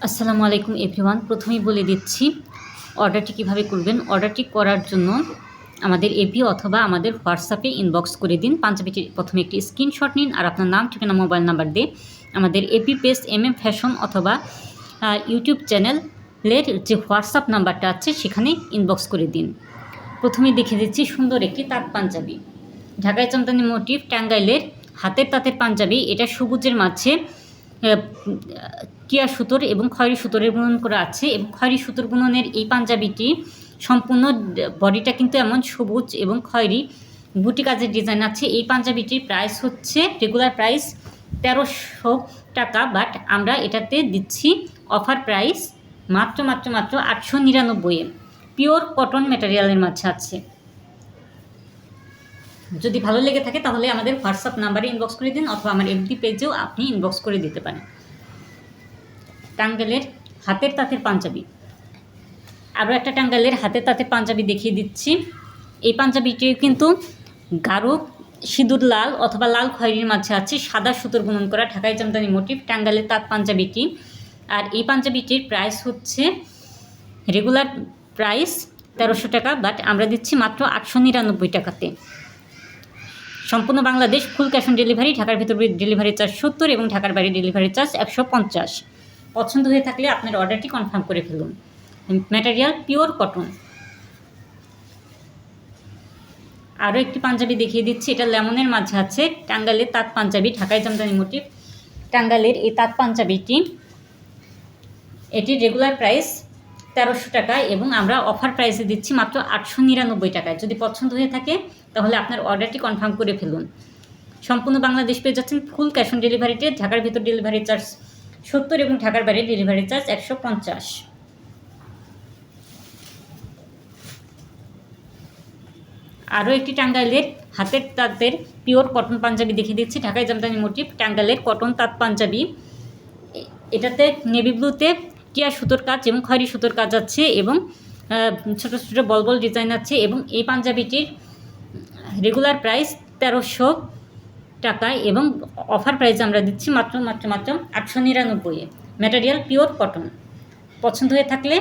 আসসালামু আলাইকুম এভরিওয়ান। প্রথমেই বলে দিচ্ছি অর্ডারটি কীভাবে করবেন। অর্ডারটি করার জন্য আমাদের এপি অথবা আমাদের হোয়াটসঅ্যাপে ইনবক্স করে দিন। পাঞ্জাবিটির প্রথমে একটি স্ক্রিনশট নিন আর আপনার নাম, ঠিকানা, মোবাইল নাম্বার দিয়ে আমাদের এপি পেজ ফ্যাশন অথবা ইউটিউব চ্যানেলের যে হোয়াটসঅ্যাপ নাম্বারটা আছে সেখানে ইনবক্স করে দিন। প্রথমেই দেখে দিচ্ছি সুন্দর একটি তাঁত পাঞ্জাবি, ঢাকাই চামদানি মোটিভ, টাঙ্গাইলের হাতের তাঁতের পাঞ্জাবি। এটা সবুজের মাঝে টিয়া সুতোর এবং খয়েরি সুতোরের বুনন করা আছে এবং খয়েরি সুতোর বুননের এই পাঞ্জাবিটি সম্পূর্ণ বডিটা কিন্তু এমন সবুজ এবং খয়েরি বুটি কাজের ডিজাইন আছে। এই পাঞ্জাবিটির প্রাইস হচ্ছে রেগুলার প্রাইস 1300 টাকা, বাট আমরা এটাতে দিচ্ছি অফার প্রাইস মাত্র 899 পিওর কটন ম্যাটেরিয়ালের মাঝে আছে। যদি ভালো লেগে থাকে তাহলে আমাদের হোয়াটসঅ্যাপ নাম্বারে ইনবক্স করে দিন অথবা আমার এফবি পেজেও আপনি ইনবক্স করে দিতে পারেন। টাঙ্গাইলের হাতের তাঁতের পাঞ্জাবি, আরও একটা টাঙ্গাইলের হাতের তাঁতের পাঞ্জাবি দেখিয়ে দিচ্ছি। এই পাঞ্জাবিটি কিন্তু গাঢ় সিঁদুর লাল অথবা লাল খয়েরির মাঝে আছে, সাদা সুতোর বুনন করা, ঢাকাই জামদানি মোটিভ, টাঙ্গাইলের তাঁত পাঞ্জাবিটি। আর এই পাঞ্জাবিটির প্রাইস হচ্ছে রেগুলার প্রাইস 1300 টাকা, বাট আমরা দিচ্ছি মাত্র 899 টাকাতে। সম্পূর্ণ Bangladesh full cash on delivery. ঢাকার ভিতর ডেলিভারি চার্জ 70 এবং ঢাকার বাইরে ডেলিভারি চার্জ 150। পছন্দ হয়ে থাকলে আপনার অর্ডারটি কনফার্ম করে ফেলুন। Material pure cotton. আরও একটি পাঞ্জাবি দেখিয়ে দিচ্ছি, এটা লেমনের মাঝে আছে, টাঙ্গাইলের তাঁত পাঞ্জাবি, ঢাকাই জামদানি মোটিভ, টাঙ্গাইলের এই তাঁত পাঞ্জাবিটি। এটির রেগুলার প্রাইস 1300 টাকা এবং আমরা অফার প্রাইসে দিচ্ছি মাত্র 899 টাকায়। যদি পছন্দ হয়ে থাকে তাহলে আপনার অর্ডারটি কনফার্ম করে ফেলুন। সম্পূর্ণ বাংলাদেশ পেয়ে যাচ্ছেন ফুল ক্যাশ অন ডেলিভারিতে। ঢাকার ভিতর ডেলিভারি চার্জ 70 এবং ঢাকার বাইরে ডেলিভারি চার্জ 150। আরও একটি টাঙ্গাইলের হাতের তাঁতের পিওর কটন পাঞ্জাবি দেখিয়ে দিচ্ছি, ঢাকাই জামদানি মোটিভ, টাঙ্গাইলের কটন তাঁত পাঞ্জাবি। এটাতে নেভি ব্লুতে টিয়া সুতোর কাজ এবং খয়েরি সুতোর কাজ আছে এবং ছোটো ছোটো বল ডিজাইন আছে এবং এই পাঞ্জাবিটির রেগুলার প্রাইস 1300 টাকা এবং অফার প্রাইস আমরা দিচ্ছি মাত্র 899। Material pure cotton. পছন্দ হয়ে থাকলে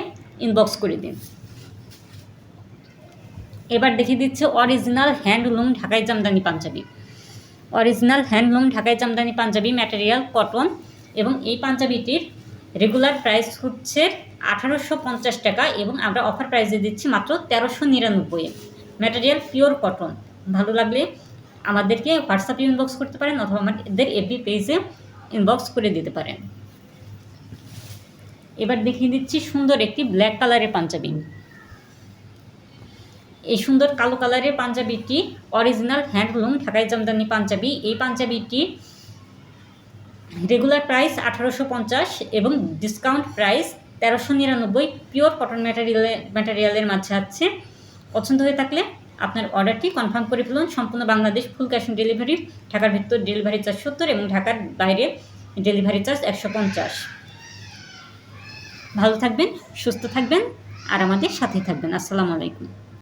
ইনবক্স করে দিন। এবার দেখিয়ে দিচ্ছে অরিজিনাল হ্যান্ডলুম ঢাকাই জামদানি পাঞ্জাবি। অরিজিনাল হ্যান্ডলুম ঢাকাই জামদানি পাঞ্জাবি, ম্যাটেরিয়াল কটন এবং এই পাঞ্জাবিটির রেগুলার প্রাইস হচ্ছে 1850 টাকা এবং আমরা অফার প্রাইসে দিচ্ছি মাত্র 1399। Material pure cotton. ভালো লাগলে আমাদেরকে হোয়াটসঅ্যাপে ইনবক্স করতে পারেন অথবা আমাদের এফবি পেজে ইনবক্স করে দিতে পারেন। এবার দেখিয়ে দিচ্ছি সুন্দর একটি ব্ল্যাক কালারের পাঞ্জাবি। এই সুন্দর কালো কালারের পাঞ্জাবিটি অরিজিনাল হ্যান্ডলুম ঢাকাই জামদানি পাঞ্জাবি। এই পাঞ্জাবিটি রেগুলার প্রাইস 1850 এবং ডিসকাউন্ট প্রাইস 1399 পিওর কটন ম্যাটেরিয়ালের মাঝে আছে। পছন্দ হয়ে থাকলে আপনার অর্ডারটি কনফার্ম করে ফেলুন। সম্পূর্ণ Bangladesh full cash on delivery. ঢাকার ভিতর ডেলিভারি চার্জ 70 এবং ঢাকার বাইরে ডেলিভারি চার্জ 150। ভালো থাকবেন, সুস্থ থাকবেন আর আমাদের সাথেই থাকবেন। আসসালামু আলাইকুম।